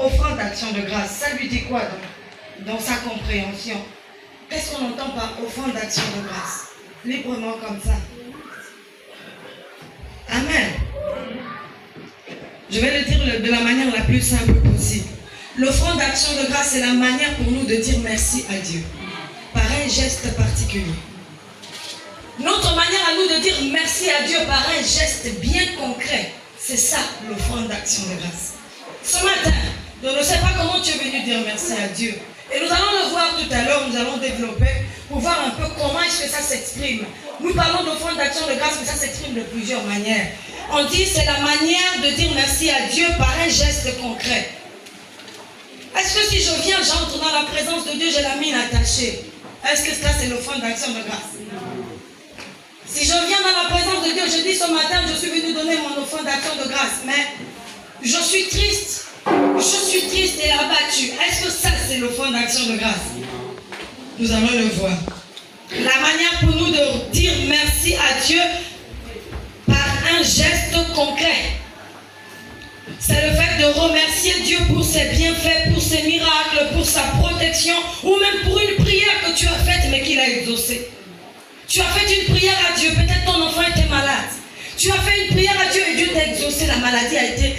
offrande d'action de grâce, ça lui dit quoi dans sa compréhension? Qu'est-ce qu'on entend par offrande d'action de grâce? Librement comme ça. Amen. Je vais le dire de la manière la plus simple possible. L'offrande d'action de grâce, c'est la manière pour nous de dire merci à Dieu. Par un geste particulier. Notre manière à nous de dire merci à Dieu par un geste bien concret, c'est ça l'offrande d'action de grâce. Ce matin, je ne sais pas comment tu es venu dire merci à Dieu. Et nous allons le voir tout à l'heure, nous allons développer pour voir un peu comment est-ce que ça s'exprime. Nous parlons d'offrande d'action de grâce, mais ça s'exprime de plusieurs manières. On dit c'est la manière de dire merci à Dieu par un geste concret. Est-ce que si je viens, j'entre dans la présence de Dieu, j'ai la mine attachée? Est-ce que ça c'est l'offrande d'action de grâce? Si je viens dans la présence de Dieu, je dis ce matin, je suis venu donner mon offrande d'action de grâce, mais je suis triste et abattu. Est-ce que ça c'est l'offrande d'action de grâce? Nous allons le voir. La manière pour nous de dire merci à Dieu par un geste concret. C'est le fait de remercier Dieu pour ses bienfaits, pour ses miracles, pour sa protection, ou même pour une prière que tu as faite mais qu'il a exaucée. Tu as fait une prière à Dieu, peut-être ton enfant était malade. Tu as fait une prière à Dieu et Dieu t'a exaucé, la maladie a été,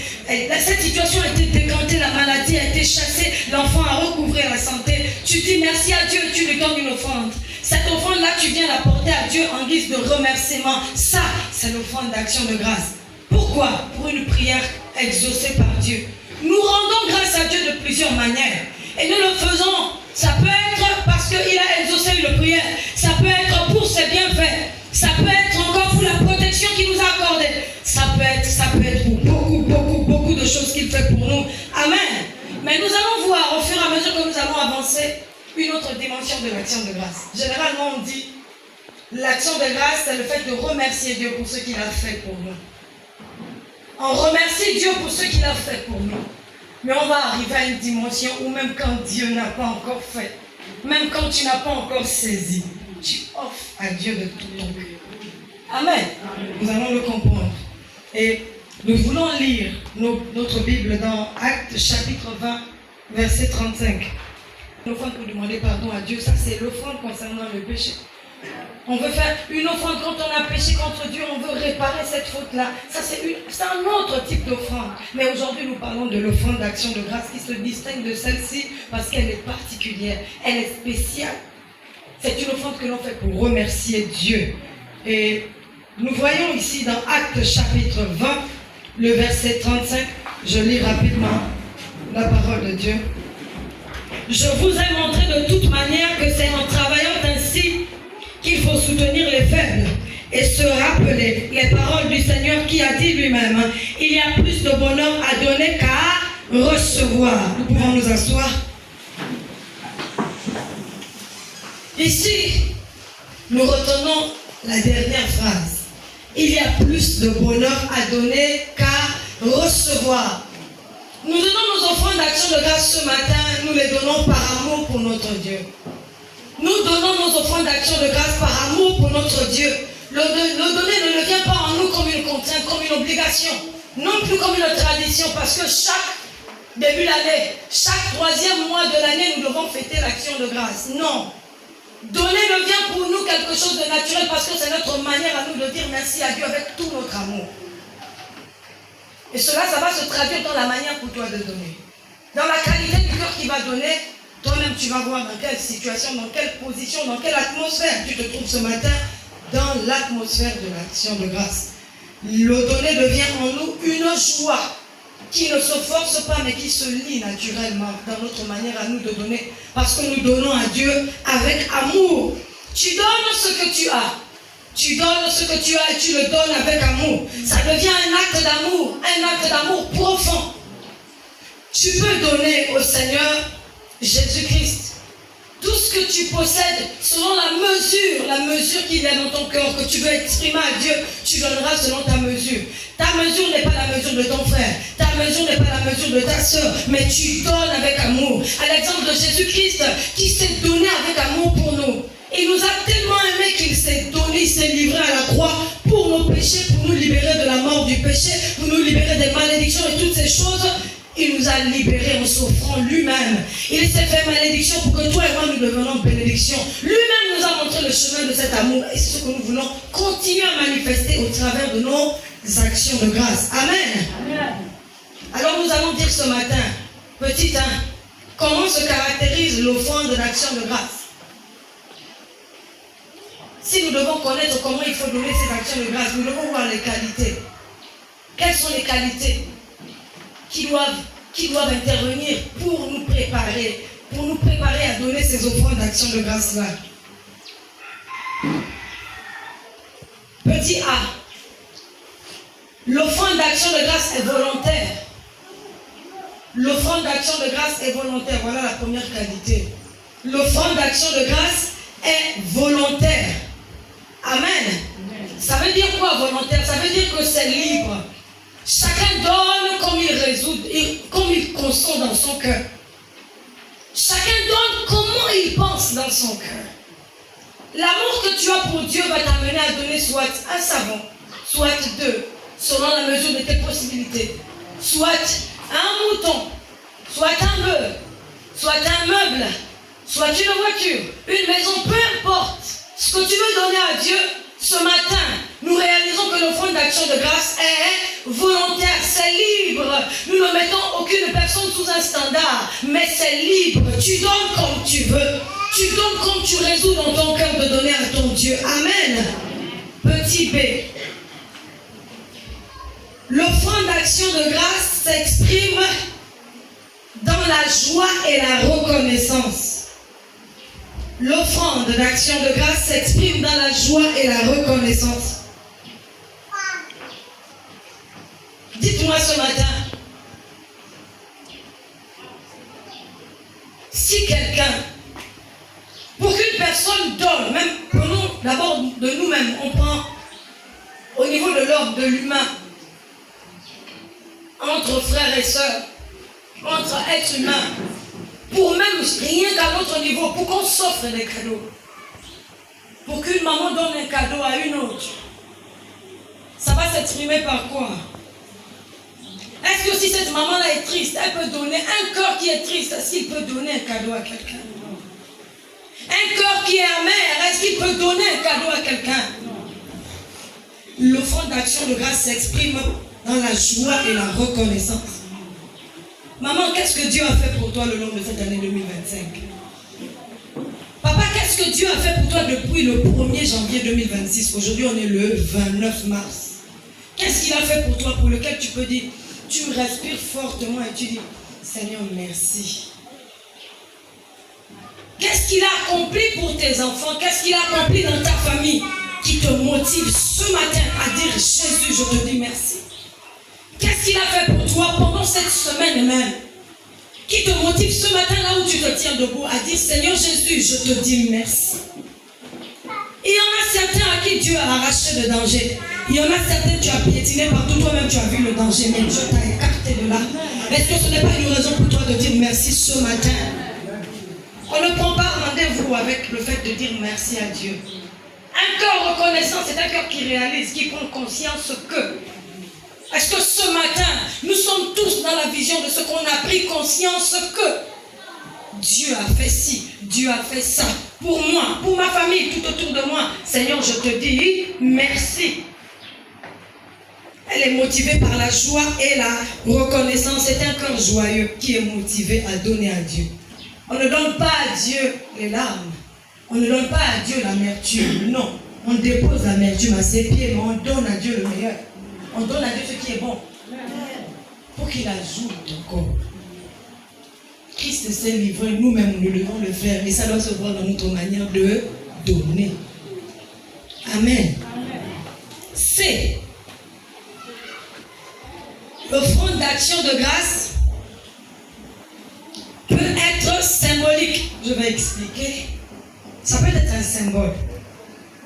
cette situation a été décantée, la maladie a été chassée, l'enfant a recouvré la santé. Tu dis merci à Dieu et tu lui donnes une offrande. Cette offrande-là, tu viens l'apporter à Dieu en guise de remerciement. Ça, c'est l'offrande d'action de grâce. Pourquoi? Pour une prière exaucée par Dieu. Nous rendons grâce à Dieu de plusieurs manières. Et nous le faisons. Ça peut être parce qu'il a exaucé une prière. Ça peut être pour ses bienfaits. Ça peut être encore pour la protection qu'il nous a accordée. Ça peut être pour beaucoup de choses qu'il fait pour nous. Amen. Mais nous allons voir au fur et à mesure que nous allons avancer une autre dimension de l'action de grâce. Généralement, on dit l'action de grâce, c'est le fait de remercier Dieu pour ce qu'il a fait pour nous. On remercie Dieu pour ce qu'il a fait pour nous. Mais on va arriver à une dimension où même quand Dieu n'a pas encore fait, même quand tu n'as pas encore saisi, tu offres à Dieu de tout ton cœur. Amen. Nous allons le comprendre. Et nous voulons lire notre Bible dans Actes chapitre 20, verset 35. L'offrande pour demander pardon à Dieu, ça c'est l'offrande concernant le péché. On veut faire une offrande quand on a péché contre Dieu, on veut réparer cette faute-là. Ça c'est un autre type d'offrande. Mais aujourd'hui nous parlons de l'offrande d'action de grâce qui se distingue de celle-ci parce qu'elle est particulière, elle est spéciale. C'est une offrande que l'on fait pour remercier Dieu. Et nous voyons ici dans Actes chapitre 20, le verset 35, je lis rapidement la parole de Dieu. Je vous ai montré de toute manière que c'est en travaillant ainsi qu'il faut soutenir les faibles et se rappeler les paroles du Seigneur qui a dit lui-même, il y a plus de bonheur à donner qu'à recevoir. Nous pouvons nous asseoir. Ici, nous retenons la dernière phrase. Il y a plus de bonheur à donner qu'à recevoir. Nous donnons nos offrandes d'action de grâce ce matin, nous les donnons par amour pour notre Dieu. Nous donnons nos offrandes d'action de grâce par amour pour notre Dieu. Le donner ne vient pas en nous comme une contrainte, comme une obligation, non plus comme une tradition, parce que chaque début d'année, chaque troisième mois de l'année, nous devons fêter l'action de grâce. Non. Donner devient pour nous quelque chose de naturel parce que c'est notre manière à nous de dire merci à Dieu avec tout notre amour. Et cela, ça va se traduire dans la manière pour toi de donner. Dans la qualité du cœur qui va donner, toi-même tu vas voir dans quelle situation, dans quelle position, dans quelle atmosphère tu te trouves ce matin dans l'atmosphère de l'action de grâce. Le donner devient en nous une joie qui ne se force pas mais qui se lie naturellement dans notre manière à nous de donner parce que nous donnons à Dieu avec amour. Tu donnes ce que tu as. Tu donnes ce que tu as et tu le donnes avec amour. Ça devient un acte d'amour profond. Tu peux donner au Seigneur Jésus-Christ tout ce que tu possèdes selon la mesure qu'il y a dans ton cœur, que tu veux exprimer à Dieu, tu donneras selon ta mesure. Ta mesure n'est pas la mesure de ton frère, ta mesure n'est pas la mesure de ta soeur, mais tu donnes avec amour. À l'exemple de Jésus-Christ qui s'est donné avec amour pour nous. Il nous a tellement aimé qu'il s'est donné, il s'est livré à la croix pour nos péchés, pour nous libérer de la mort du péché, pour nous libérer des malédictions et toutes ces choses. Il nous a libérés en s'offrant lui-même. Il s'est fait malédiction pour que toi et moi nous devenions bénédiction. Lui-même nous a montré le chemin de cet amour. Et c'est ce que nous voulons continuer à manifester au travers de nos actions de grâce. Amen. Amen. Alors nous allons dire ce matin, petit 1, comment se caractérise l'offrande d'action de grâce. Si nous devons connaître comment il faut donner ces actions de grâce, nous devons voir les qualités. Quelles sont les qualités qui doivent intervenir pour nous préparer à donner ces offrandes d'action de grâce-là. Petit A. L'offrande d'action de grâce est volontaire. L'offrande d'action de grâce est volontaire. Voilà la première qualité. L'offrande d'action de grâce est volontaire. Amen. Ça veut dire quoi volontaire? Ça veut dire que c'est libre. Chacun donne comme il résout, comme il consent dans son cœur. Chacun donne comment il pense dans son cœur. L'amour que tu as pour Dieu va t'amener à donner soit un savon, soit 2, selon la mesure de tes possibilités. Soit un mouton, soit un bœuf, soit un meuble, soit une voiture, une maison, peu importe. Ce que tu veux donner à Dieu, ce matin, nous réalisons que l'offrande d'action de grâce est volontaire, c'est libre. Nous ne mettons aucune personne sous un standard, mais c'est libre. Tu donnes comme tu veux. Tu donnes comme tu résous dans ton cœur de donner à ton Dieu. Amen. Petit B. L'offrande d'action de grâce s'exprime dans la joie et la reconnaissance. L'offrande d'action de grâce s'exprime dans la joie et la reconnaissance. Dites-moi ce matin, si quelqu'un, pour qu'une personne donne, même prenons d'abord de nous-mêmes, on prend au niveau de l'ordre de l'humain, entre frères et sœurs, entre êtres humains, pour même rien qu'à notre niveau, pour qu'on s'offre des cadeaux. Pour qu'une maman donne un cadeau à une autre. Ça va s'exprimer par quoi? Est-ce que si cette maman-là est triste, elle peut donner un cœur qui est triste, est-ce qu'il peut donner un cadeau à quelqu'un? Un cœur qui est amer, est-ce qu'il peut donner un cadeau à quelqu'un? L'offrande d'action de grâce s'exprime dans la joie et la reconnaissance. Maman, qu'est-ce que Dieu a fait pour toi le long de cette année 2025? Papa, qu'est-ce que Dieu a fait pour toi depuis le 1er janvier 2026? Aujourd'hui, on est le 29 mars. Qu'est-ce qu'il a fait pour toi pour lequel tu peux dire, tu respires fortement et tu dis, Seigneur, merci. Qu'est-ce qu'il a accompli pour tes enfants? Qu'est-ce qu'il a accompli dans ta famille qui te motive ce matin à dire, Jésus, je te dis merci? Qu'est-ce qu'il a fait pour toi pendant cette semaine même? Qui te motive ce matin là où tu te tiens debout à dire, Seigneur Jésus, je te dis merci. Il y en a certains à qui Dieu a arraché le danger. Il y en a certains, tu as piétiné partout, toi-même tu as vu le danger, mais Dieu t'a écarté de là. Est-ce que ce n'est pas une raison pour toi de dire merci ce matin? On ne prend pas rendez-vous avec le fait de dire merci à Dieu. Un cœur reconnaissant, c'est un cœur qui réalise, qui prend conscience que. Est-ce que ce matin, nous sommes tous dans la vision de ce qu'on a pris conscience que Dieu a fait ci, Dieu a fait ça, pour moi, pour ma famille, tout autour de moi. Seigneur, je te dis merci. Elle est motivée par la joie et la reconnaissance. C'est un cœur joyeux qui est motivé à donner à Dieu. On ne donne pas à Dieu les larmes. On ne donne pas à Dieu l'amertume. Non, on dépose l'amertume à ses pieds, mais on donne à Dieu le meilleur. On donne à Dieu ce qui est bon. Pour qu'il ajoute encore. Christ s'est livré, nous-mêmes nous devons le faire. Et ça doit se voir dans notre manière de donner. Amen. C. L'offrande d'action de grâce peut être symbolique. Je vais expliquer. Ça peut être un symbole.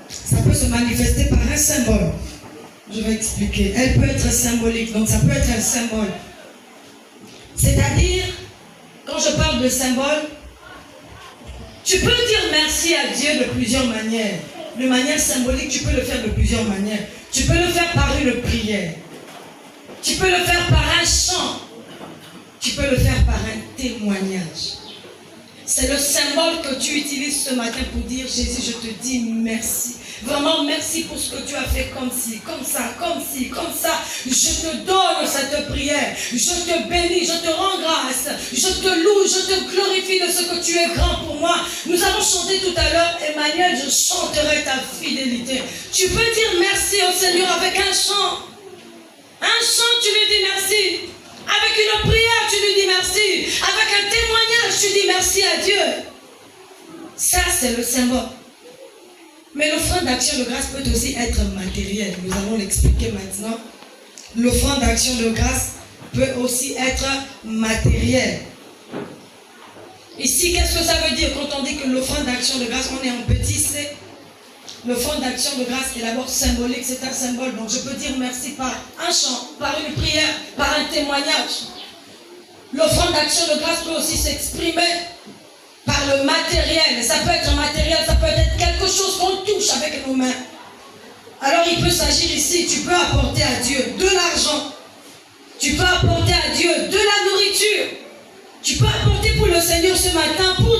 Ça peut se manifester par un symbole. Je vais expliquer. Elle peut être symbolique, donc ça peut être un symbole. C'est-à-dire, quand je parle de symbole, tu peux dire merci à Dieu de plusieurs manières. De manière symbolique, tu peux le faire de plusieurs manières. Tu peux le faire par une prière. Tu peux le faire par un chant. Tu peux le faire par un témoignage. C'est le symbole que tu utilises ce matin pour dire, Jésus, je te dis merci. Vraiment, merci pour ce que tu as fait comme ci, comme ça, comme ci, comme ça. Je te donne cette prière. Je te bénis, je te rends grâce. Je te loue, je te glorifie de ce que tu es grand pour moi. Nous avons chanté tout à l'heure, Emmanuel, je chanterai ta fidélité. Tu peux dire merci au Seigneur avec un chant. Un chant, tu lui dis merci. Avec une prière, tu lui dis merci. Avec un témoignage, tu dis merci à Dieu. Ça, c'est le symbole. Mais l'offrande d'action de grâce peut aussi être matérielle. Nous allons l'expliquer maintenant. L'offrande d'action de grâce peut aussi être matérielle. Ici, qu'est-ce que ça veut dire quand on dit que l'offrande d'action de grâce, on est en petit c? L'offrande d'action de grâce est d'abord symbolique, c'est un symbole. Donc je peux dire merci par un chant, par une prière, par un témoignage. L'offrande d'action de grâce peut aussi s'exprimer par le matériel. Ça peut être matériel, ça peut être quelque chose qu'on touche avec nos mains. Alors il peut s'agir ici, tu peux apporter à Dieu de l'argent. Tu peux apporter à Dieu de la nourriture. Tu peux apporter pour le Seigneur ce matin, pour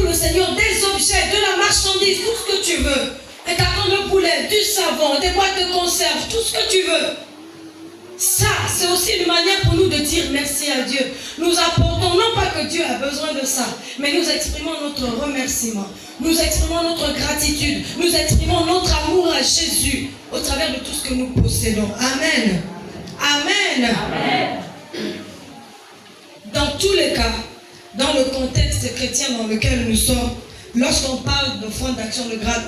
le Seigneur des objets, de la marchandise, tout ce que tu veux. Un carton de poulet, du savon, des boîtes de conserve, tout ce que tu veux. Ça, c'est aussi une manière pour nous de dire merci à Dieu. Nous apportons, non pas que Dieu a besoin de ça, mais nous exprimons notre remerciement. Nous exprimons notre gratitude. Nous exprimons notre amour à Jésus au travers de tout ce que nous possédons. Amen. Amen. Amen. Dans tous les cas, dans le contexte chrétien dans lequel nous sommes, lorsqu'on parle d'offrande d'action de grâce,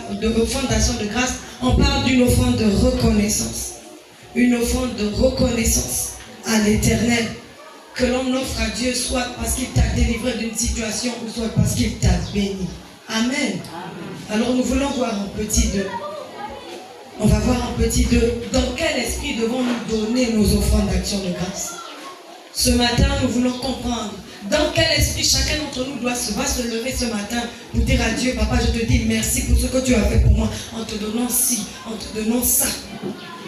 on parle d'une offrande de reconnaissance. Une offrande de reconnaissance à l'Éternel que l'on offre à Dieu, soit parce qu'il t'a délivré d'une situation ou soit parce qu'il t'a béni. Amen. Alors nous voulons voir en petit 2. On va voir en petit 2 dans quel esprit devons-nous donner nos offrandes d'action de grâce. Ce matin, nous voulons comprendre dans quel esprit chacun d'entre nous va se lever ce matin pour dire à Dieu, Papa, je te dis merci pour ce que tu as fait pour moi en te donnant ci, en te donnant ça.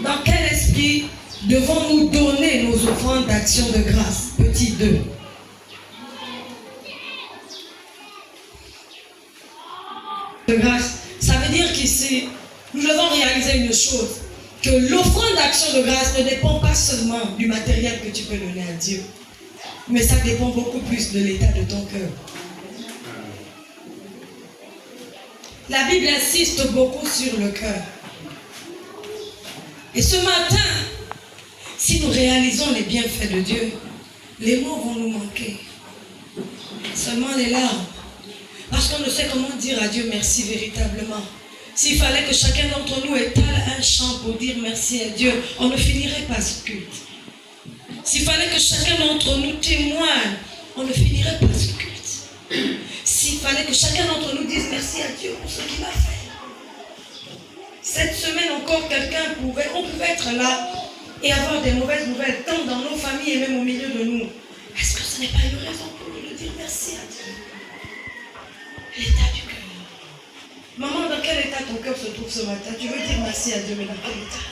Dans quel esprit devons-nous donner nos offrandes d'action de grâce? Petit 2. De grâce, ça veut dire qu'ici, nous devons réaliser une chose, que l'offrande d'action de grâce ne dépend pas seulement du matériel que tu peux donner à Dieu, mais ça dépend beaucoup plus de l'état de ton cœur. La Bible insiste beaucoup sur le cœur. Et ce matin, si nous réalisons les bienfaits de Dieu, les mots vont nous manquer. Seulement les larmes. Parce qu'on ne sait comment dire à Dieu merci véritablement. S'il fallait que chacun d'entre nous étale un chant pour dire merci à Dieu, on ne finirait pas ce culte. S'il fallait que chacun d'entre nous témoigne, on ne finirait pas ce culte. S'il fallait que chacun d'entre nous dise merci à Dieu pour ce qu'il a fait. Cette semaine encore, on pouvait être là et avoir des mauvaises nouvelles, tant dans nos familles et même au milieu de nous. Est-ce que ce n'est pas une raison pour nous de dire merci à Dieu? L'état du cœur. Maman, dans quel état ton cœur se trouve ce matin? Tu veux dire merci à Dieu, mais dans quel état?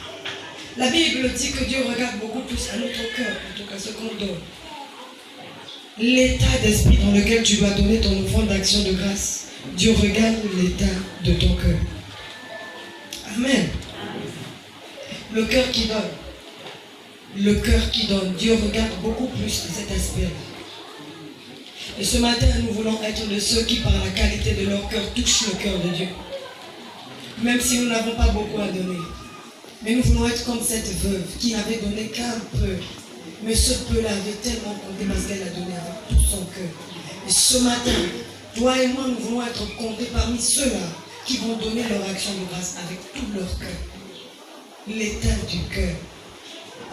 La Bible dit que Dieu regarde beaucoup plus à notre cœur plutôt qu'à ce qu'on donne. L'état d'esprit dans lequel tu dois donner ton offrande d'action de grâce, Dieu regarde l'état de ton cœur. Amen. Le cœur qui donne. Le cœur qui donne. Dieu regarde beaucoup plus de cet aspect. Et ce matin, nous voulons être de ceux qui, par la qualité de leur cœur, touchent le cœur de Dieu. Même si nous n'avons pas beaucoup à donner. Mais nous voulons être comme cette veuve qui n'avait donné qu'un peu. Mais ce peu-là avait tellement compté parce qu'elle a donné avec tout son cœur. Et ce matin, toi et moi, nous voulons être comptés parmi ceux-là qui vont donner leur action de grâce avec tout leur cœur. L'état du cœur.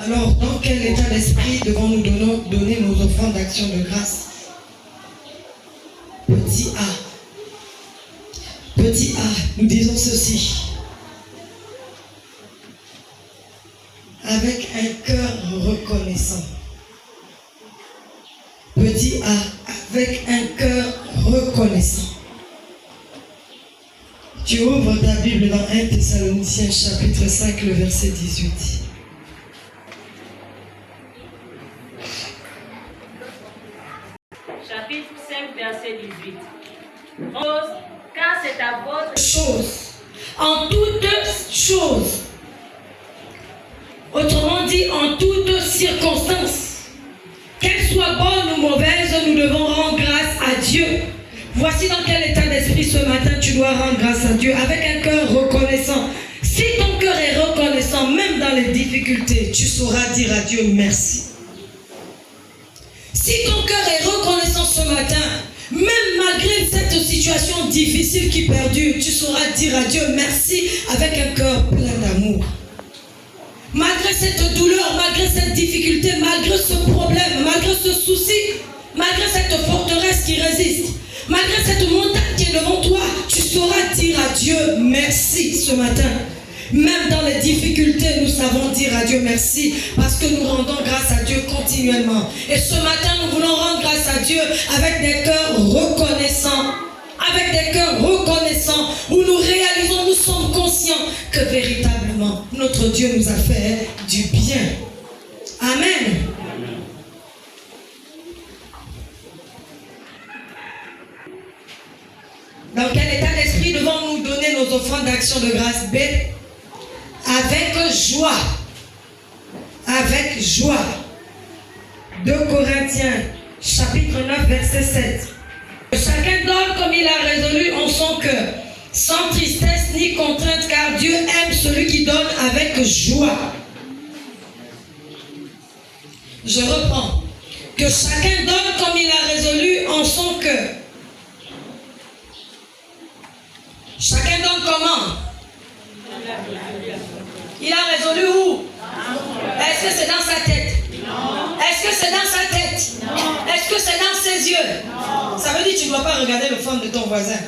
Alors, dans quel état d'esprit devons-nous donner nos offrandes d'action de grâce? Petit A. Petit A, nous disons ceci. Avec un cœur reconnaissant. Petit A, avec un cœur reconnaissant. Tu ouvres ta Bible dans 1 Thessaloniciens chapitre 5, le verset 18. chapitre 5, verset 18. Car c'est à votre chose, en toutes choses. Autrement dit, en toutes circonstances. Qu'elles soient bonnes ou mauvaises, nous devons rendre grâce à Dieu. Voici dans quel état d'esprit ce matin tu dois rendre grâce à Dieu, avec un cœur reconnaissant. Si ton cœur est reconnaissant, même dans les difficultés, tu sauras dire à Dieu merci. Si ton cœur est reconnaissant ce matin, même malgré cette situation difficile qui perdure, tu sauras dire à Dieu merci avec un cœur plein d'amour. Malgré cette douleur, malgré cette difficulté, malgré ce problème, malgré ce souci, malgré cette forteresse qui résiste, malgré cette montagne qui est devant toi, tu sauras dire à Dieu merci ce matin. Même dans les difficultés, nous savons dire à Dieu merci parce que nous rendons grâce à Dieu continuellement. Et ce matin, nous voulons rendre grâce à Dieu avec des cœurs reconnaissants. Avec des cœurs reconnaissants où nous réalisons, nous sommes conscients que véritablement, notre Dieu nous a fait du bien. Amen. Dans quel état d'esprit devons-nous donner nos offrandes d'action de grâce? B. Avec joie. Avec joie. 2 Corinthiens, chapitre 9, verset 7. Chacun donne comme il a résolu en son cœur, sans tristesse ni contrainte, car Dieu aime celui qui donne avec joie. Je reprends. Que chacun donne comme il a résolu en son cœur. Chacun donne comment? Il a résolu où? Est-ce que c'est dans sa tête? Est-ce que c'est dans sa tête? Est-ce que c'est dans ses yeux? Ça veut dire que tu ne dois pas regarder le fond de ton voisin.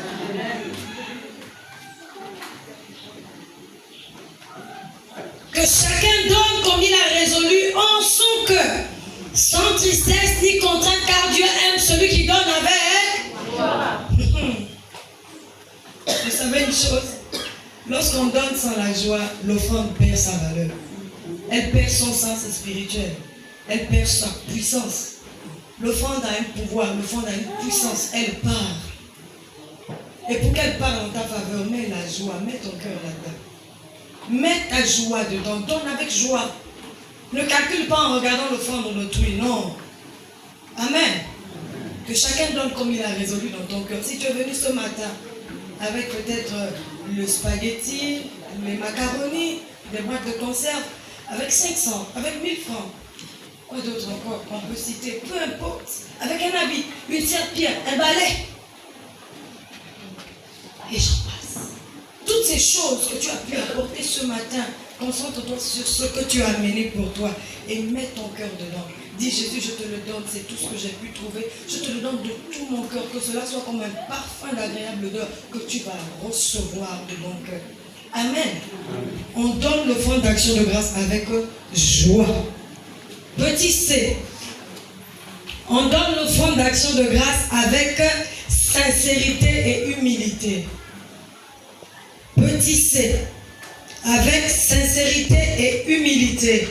Que chacun donne comme il a résolu en son cœur, sans tristesse ni contrainte, car Dieu aime celui qui donne avec. Vous savez une chose? Lorsqu'on donne sans la joie, l'offrande perd sa valeur. Elle perd son sens spirituel. Elle perd sa puissance. L'offrande a un pouvoir, l'offrande a une puissance. Elle part. Et pour qu'elle parte en ta faveur, mets la joie, mets ton cœur là-dedans. Mets ta joie dedans, donne avec joie. Ne calcule pas en regardant l'offrande d'autrui, non. Amen. Que chacun donne comme il a résolu dans ton cœur. Si tu es venu ce matin avec peut-être le spaghetti, les macaronis, des boîtes de conserve, avec 500, avec 1000 francs. Quoi d'autre encore qu'on peut citer? Peu importe. Avec un habit, une serpillère, un balai. Et j'en passe. Toutes ces choses que tu as pu apporter ce matin, concentre-toi sur ce que tu as amené pour toi et mets ton cœur dedans. Dis Jésus, je te le donne, c'est tout ce que j'ai pu trouver. Je te le donne de tout mon cœur, que cela soit comme un parfum d'agréable odeur que tu vas recevoir de mon cœur. Amen. On donne l'offrande d'action de grâce avec joie. Petit C. On donne l'offrande d'action de grâce avec sincérité et humilité. Petit C. Avec sincérité et humilité.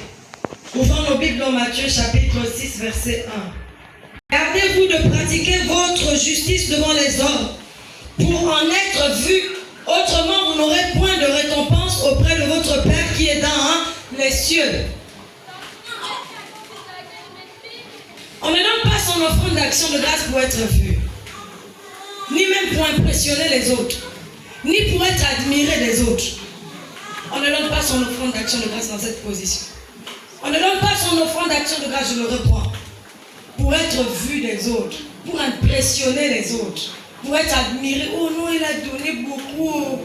Ouvrons nos Bibles dans Matthieu chapitre 6 verset 1. Gardez-vous de pratiquer votre justice devant les hommes pour en être vu. Autrement, vous n'aurez point de récompense auprès de votre Père qui est dans les cieux. On ne donne pas son offrande d'action de grâce pour être vu, ni même pour impressionner les autres, ni pour être admiré des autres. On ne donne pas son offrande d'action de grâce dans cette position. On ne donne pas son offrande d'action de grâce, je le reprends, pour être vu des autres, pour impressionner les autres, pour être admiré. Oh non, il a donné beaucoup.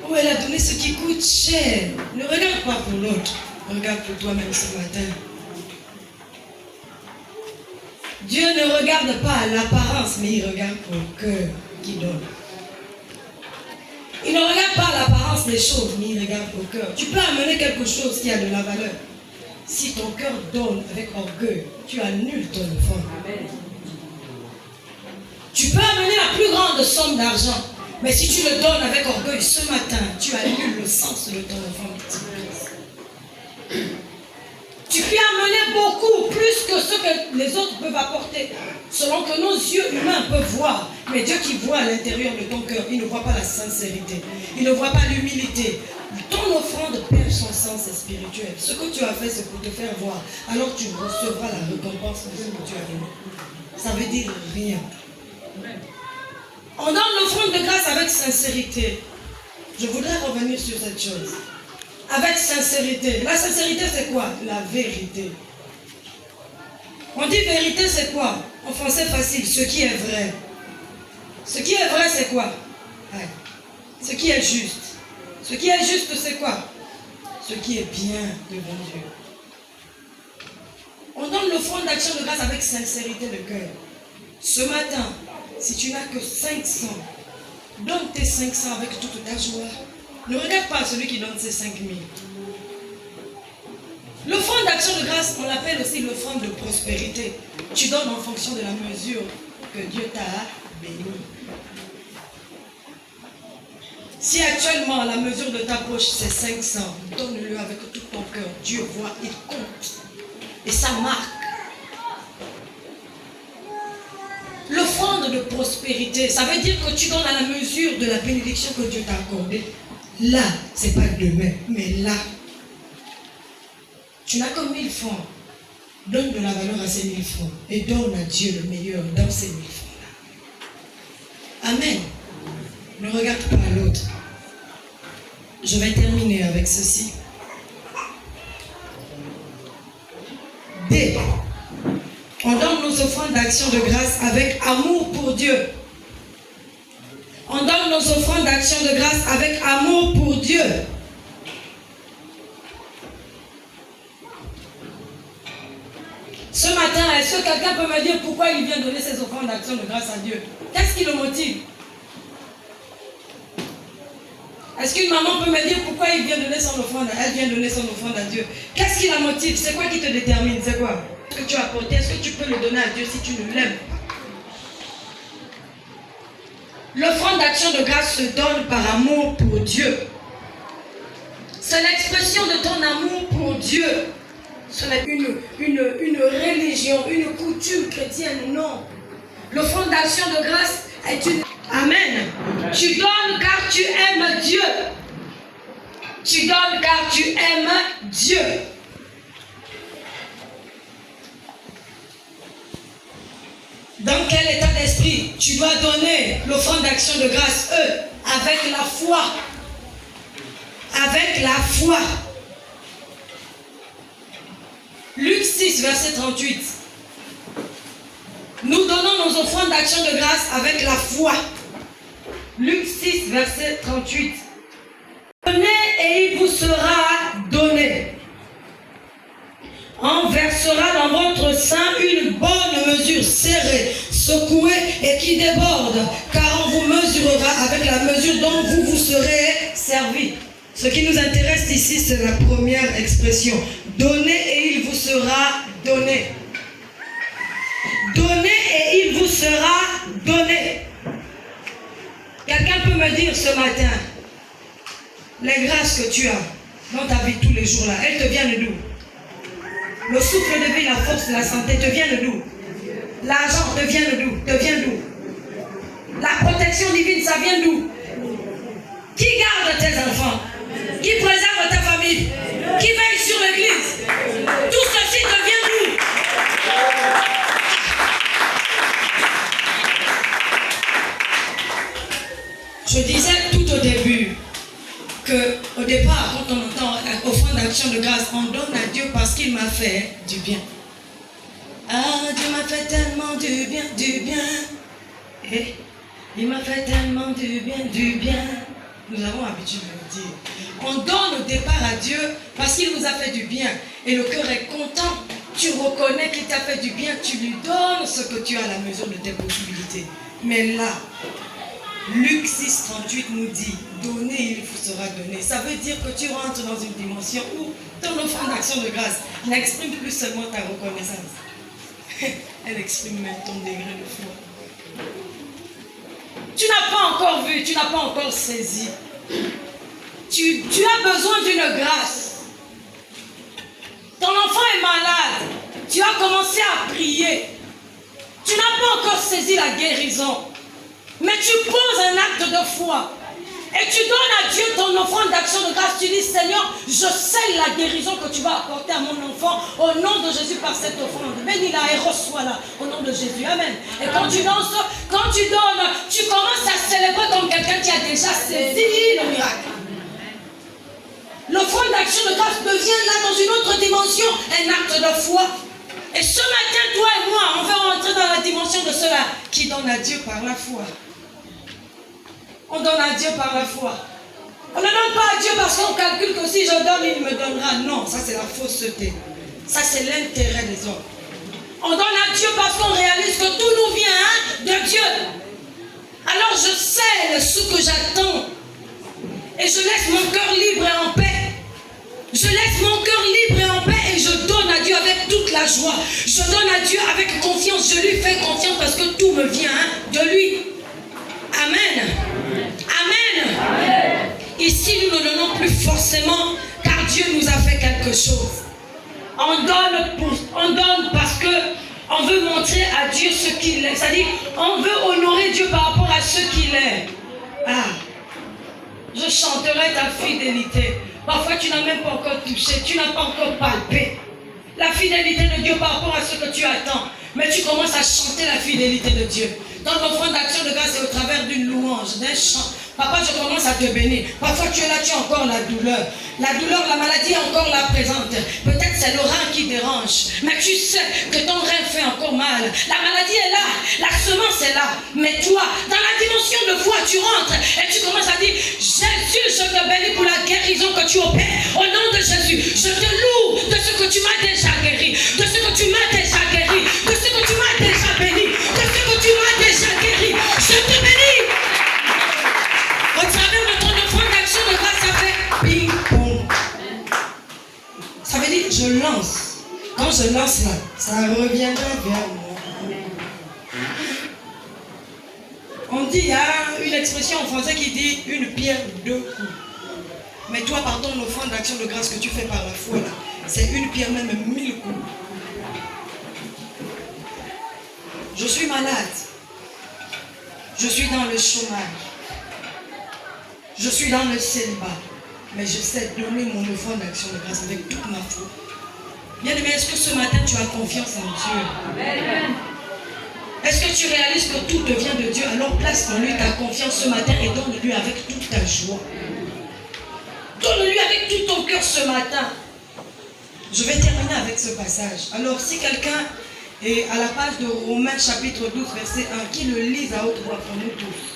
Oh, il a donné ce qui coûte cher. Ne regarde pas pour l'autre, regarde pour toi-même ce matin. Dieu ne regarde pas l'apparence, mais il regarde pour le cœur qui donne. Il ne regarde pas l'apparence des choses, mais il regarde au cœur. Tu peux amener quelque chose qui a de la valeur. Si ton cœur donne avec orgueil, tu annules ton offrande. Tu peux amener la plus grande somme d'argent, mais si tu le donnes avec orgueil ce matin, tu annules le sens de ton offrande. Tu peux amener beaucoup plus que ce que les autres peuvent apporter, selon que nos yeux humains peuvent voir. Mais Dieu qui voit à l'intérieur de ton cœur, il ne voit pas la sincérité, il ne voit pas l'humilité. Ton offrande perd son sens spirituel. Ce que tu as fait, c'est pour te faire voir. Alors tu recevras la récompense de ce que tu as donné. Ça veut dire rien. On donne l'offrande de grâce avec sincérité. Je voudrais revenir sur cette chose. Avec sincérité. La sincérité, c'est quoi? La vérité. On dit vérité, c'est quoi? En français facile, ce qui est vrai. Ce qui est vrai, c'est quoi? Ouais. Ce qui est juste. Ce qui est juste, c'est quoi? Ce qui est bien devant Dieu. On donne l'offrande d'action de grâce avec sincérité de cœur. Ce matin, si tu n'as que 500, donne tes 500 avec toute ta joie. Ne regarde pas celui qui donne ses 5000. L'offrande d'action de grâce, on l'appelle aussi l'offrande de prospérité. Tu donnes en fonction de la mesure que Dieu t'a béni. Si actuellement la mesure de ta poche c'est 500, donne-le avec tout ton cœur. Dieu voit, il compte. Et ça marque. L'offrande de prospérité, ça veut dire que tu donnes à la mesure de la bénédiction que Dieu t'a accordée. Là, c'est pas demain, mais là. Tu n'as que 1000 francs. Donne de la valeur à ces 1000 francs. Et donne à Dieu le meilleur dans ces 1000 francs-là. Amen. Ne regarde pas l'autre. Je vais terminer avec ceci. D. On donne nos offrandes d'action de grâce avec amour pour Dieu. On donne nos offrandes d'action de grâce avec amour pour Dieu. Ce matin, est-ce que quelqu'un peut me dire pourquoi il vient donner ses offrandes d'action de grâce à Dieu? Qu'est-ce qui le motive? Est-ce qu'une maman peut me dire pourquoi il vient donner son offrande? Elle vient donner son offrande à Dieu. Qu'est-ce qui la motive? C'est quoi qui te détermine? C'est quoi? Ce que tu as apporté, est-ce que tu peux le donner à Dieu si tu ne l'aimes pas? L'offrande d'action de grâce se donne par amour pour Dieu. C'est l'expression de ton amour pour Dieu. Ce n'est une religion, une coutume chrétienne, non. L'offrande d'action de grâce est une... Amen. Tu donnes car tu aimes Dieu. Tu donnes car tu aimes Dieu. Dans quel état d'esprit tu dois donner l'offrande d'action de grâce? Avec la foi. Avec la foi. Luc 6, verset 38. Nous donnons nos offrandes d'action de grâce avec la foi. Luc 6, verset 38. Donnez et il vous sera donné. On versera dans votre sein une bonne mesure serrée, secouée et qui déborde, car on vous mesurera avec la mesure dont vous serez servi. Ce qui nous intéresse ici, c'est la première expression. Donnez et il vous sera donné. Donnez et il vous sera donné. Quelqu'un peut me dire ce matin, les grâces que tu as dans ta vie tous les jours là, elles te viennent d'où? Le souffle de vie, la force, la santé te viennent d'où? L'argent te vient d'où? Te vient d'où? La protection divine, ça vient d'où? Qui garde tes enfants? Qui préserve ta famille? Qui veille sur l'église? Tout ceci te vient d'où? Je disais tout au début que au départ, quand on entend offrande d'action de grâce, on donne à Dieu parce qu'il m'a fait du bien. Ah, Dieu m'a fait tellement du bien, du bien. Et il m'a fait tellement du bien, du bien. Nous avons l'habitude de le dire. On donne au départ à Dieu parce qu'il nous a fait du bien. Et le cœur est content. Tu reconnais qu'il t'a fait du bien. Tu lui donnes ce que tu as à la mesure de tes possibilités. Mais là, Luc 6, 38 nous dit, donnez, il vous sera donné. Ça veut dire que tu rentres dans une dimension où ton offrande d'action de grâce n'exprime plus seulement ta reconnaissance. Elle exprime même ton degré de foi. Tu n'as pas encore vu, tu n'as pas encore saisi. Tu as besoin d'une grâce. Ton enfant est malade. Tu as commencé à prier. Tu n'as pas encore saisi la guérison. Mais tu poses un acte de foi. Et tu donnes à Dieu ton offrande d'action de grâce. Tu dis, Seigneur, je scelle la guérison que tu vas apporter à mon enfant au nom de Jésus par cette offrande. Bénis-la et reçois-la au nom de Jésus. Amen. Et quand tu danses, quand tu donnes, tu commences à célébrer comme quelqu'un qui a déjà saisi le miracle. L'offrande d'action de grâce devient là dans une autre dimension un acte de foi. Et ce matin, toi et moi, on va rentrer dans la dimension de cela qui donne à Dieu par la foi. On donne à Dieu par la foi. On ne donne pas à Dieu parce qu'on calcule que si je donne, il me donnera. Non, ça c'est la fausseté. Ça c'est l'intérêt des hommes. On donne à Dieu parce qu'on réalise que tout nous vient de Dieu. Alors je scelle ce que j'attends. Et je laisse mon cœur libre et en paix. Je laisse mon cœur libre et en paix et je donne à Dieu avec toute la joie. Je donne à Dieu avec confiance. Je lui fais confiance parce que tout me vient de lui. Amen. Amen. Amen. Ici, nous ne donnons plus forcément car Dieu nous a fait quelque chose. On donne parce que on veut montrer à Dieu ce qu'il est. C'est-à-dire, on veut honorer Dieu par rapport à ce qu'il est. Ah, je chanterai ta fidélité. Parfois, tu n'as même pas encore touché, tu n'as pas encore palpé la fidélité de Dieu par rapport à ce que tu attends. Mais tu commences à chanter la fidélité de Dieu. Dans l'offrande d'action de grâce, c'est au travers d'une louange, d'un chant. Papa, je commence à te bénir. Parfois, tu es là, tu as encore la douleur. La douleur, la maladie est encore là présente. Peut-être c'est le rein qui dérange. Mais tu sais que ton rein fait encore mal. La maladie est là. La semence est là. Mais toi, dans la dimension de foi, tu rentres et tu commences à dire, Jésus, je te bénis pour la guérison que tu opères. Au nom de Jésus, je te loue de ce que tu m'as déjà guéri. De ce que tu m'as déjà guéri. De ce que tu m'as déjà béni. De ce que tu m'as déjà guéri. Je te bénis. Au travers de ton offrande d'action de grâce, ça fait ping-pong. Ça veut dire je lance. Quand je lance là, ça reviendra vers moi. On dit, il y a une expression en français qui dit une pierre deux coups. Mais toi, par ton offrande d'action de grâce que tu fais par la foi là, c'est une pierre même 1000 coups. Je suis malade. Je suis dans le chômage. Je suis dans le célibat, mais je sais donner mon offrande d'action de grâce avec toute ma foi. Bien-aimé, est-ce que ce matin tu as confiance en Dieu? Amen. Est-ce que tu réalises que tout te vient de Dieu? Alors place en lui ta confiance ce matin et donne-lui avec toute ta joie. Donne-lui avec tout ton cœur ce matin. Je vais terminer avec ce passage. Alors si quelqu'un est à la page de Romains chapitre 12 verset 1, qui le lise à haute voix pour nous tous.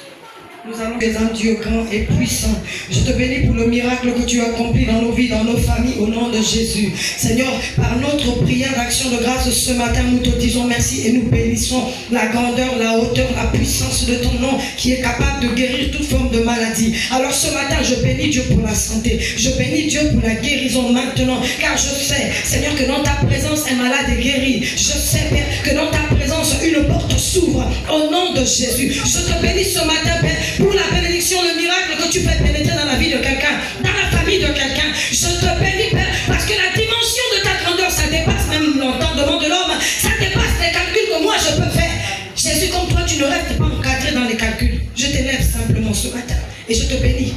Nous allons des un Dieu grand et puissant. Je te bénis pour le miracle que tu as accompli dans nos vies, dans nos familles, au nom de Jésus. Seigneur, par notre prière d'action de grâce ce matin, nous te disons merci et nous bénissons la grandeur, la hauteur, la puissance de ton nom qui est capable de guérir toute forme de maladie. Alors ce matin, je bénis Dieu pour la santé. Je bénis Dieu pour la guérison maintenant, car je sais, Seigneur, que dans ta présence, un malade est guéri. Je sais, Père, que dans ta présence, une porte s'ouvre au nom de Jésus. Je te bénis ce matin, Père, pour la bénédiction, le miracle que tu fais pénétrer dans la vie de quelqu'un, dans la famille de quelqu'un. Je te bénis, Père, parce que la dimension de ta grandeur, ça dépasse même l'entendement de l'homme, ça dépasse les calculs que moi je peux faire. Jésus, comme toi, tu ne restes pas encadré dans les calculs. Je t'élève simplement ce matin et je te bénis,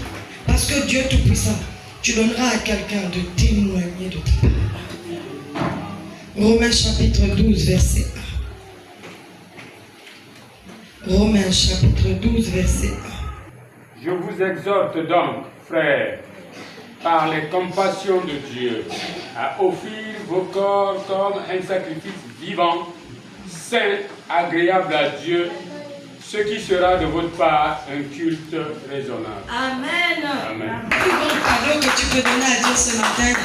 parce que Dieu Tout-Puissant, tu donneras à quelqu'un de témoigner de tes paroles. Romains chapitre 12, verset 1. Romains chapitre 12, verset 1. Je vous exhorte donc, frères, par les compassions de Dieu, à offrir vos corps comme un sacrifice vivant, saint, agréable à Dieu, ce qui sera de votre part un culte raisonnable. Amen. Amen. Le plus grand cadeau que tu peux donner à Dieu ce matin,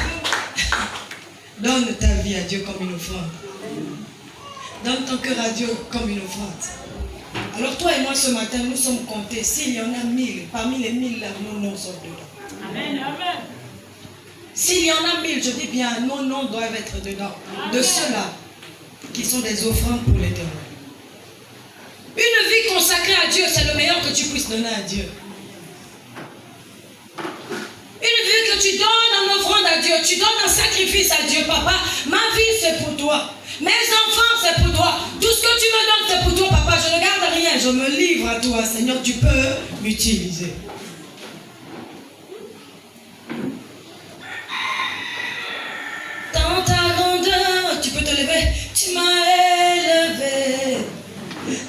donne ta vie à Dieu comme une offrande. Donne ton cœur à Dieu comme une offrande. Alors toi et moi ce matin, nous sommes comptés. S'il y en a 1000, parmi les 1000 là, nos noms sont dedans. Amen. Amen. S'il y en a 1000, je dis bien, nos noms doivent être dedans. De ceux-là qui sont des offrandes pour l'Éternel. Une vie consacrée à Dieu, c'est le meilleur que tu puisses donner à Dieu. Une vie que tu donnes en offrande à Dieu, Dieu. Tu donnes un sacrifice à Dieu, papa. Ma vie, c'est pour toi. Mes enfants, c'est pour toi. Tout ce que tu me donnes, c'est pour toi, papa. Je ne garde rien. Je me livre à toi, Seigneur. Tu peux m'utiliser. Dans ta grandeur, tu peux te lever. Tu m'as élevé.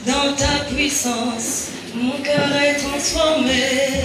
Dans ta puissance, mon cœur est transformé.